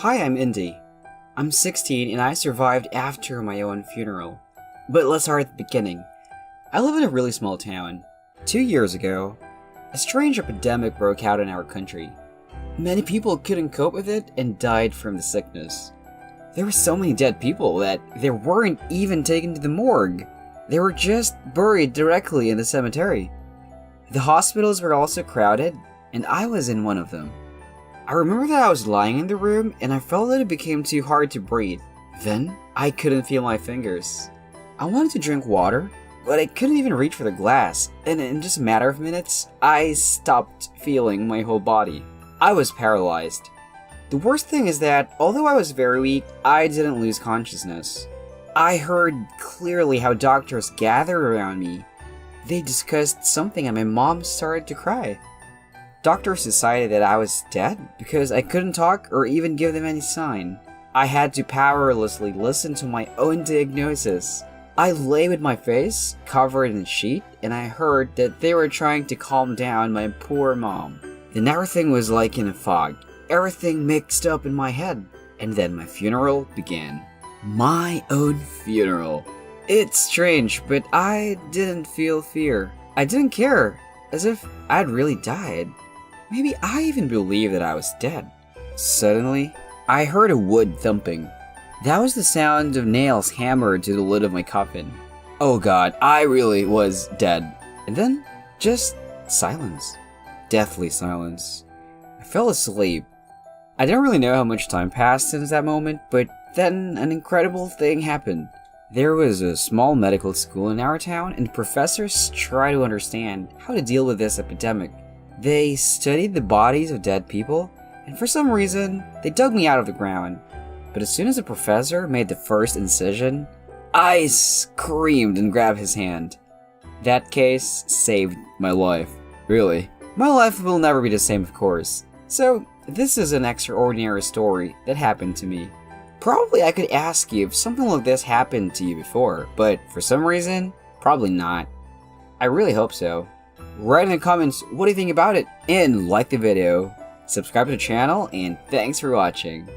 Hi, I'm Indy. I'm 16 and I survived after my own funeral. But let's start at the beginning. I live in a really small town. 2 years ago, a strange epidemic broke out in our country. Many people couldn't cope with it and died from the sickness. There were so many dead people that they weren't even taken to the morgue. They were just buried directly in the cemetery. The hospitals were also crowded, and I was in one of them. I remember that I was lying in the room and I felt that it became too hard to breathe. Then, I couldn't feel my fingers. I wanted to drink water, but I couldn't even reach for the glass, and in just a matter of minutes, I stopped feeling my whole body. I was paralyzed. The worst thing is that, although I was very weak, I didn't lose consciousness. I heard clearly how doctors gathered around me. They discussed something and my mom started to cry. Doctors decided that I was dead because I couldn't talk or even give them any sign. I had to powerlessly listen to my own diagnosis. I lay with my face covered in a sheet and I heard that they were trying to calm down my poor mom. Then everything was like in a fog. Everything mixed up in my head. And then my funeral began. My own funeral. It's strange, but I didn't feel fear. I didn't care, as if I'd really died. Maybe I even believed that I was dead. Suddenly, I heard a wood thumping. That was the sound of nails hammered to the lid of my coffin. Oh god, I really was dead. And then, just silence. Deathly silence. I fell asleep. I don't really know how much time passed since that moment, but then an incredible thing happened. There was a small medical school in our town, and professors tried to understand how to deal with this epidemic. They studied the bodies of dead people, and for some reason, they dug me out of the ground. But as soon as the professor made the first incision, I screamed and grabbed his hand. That case saved my life. Really. My life will never be the same, of course. So, this is an extraordinary story that happened to me. Probably I could ask you if something like this happened to you before, but for some reason, probably not. I really hope so. Write in the comments what do you think about it, and like the video. Subscribe to the channel, and thanks for watching.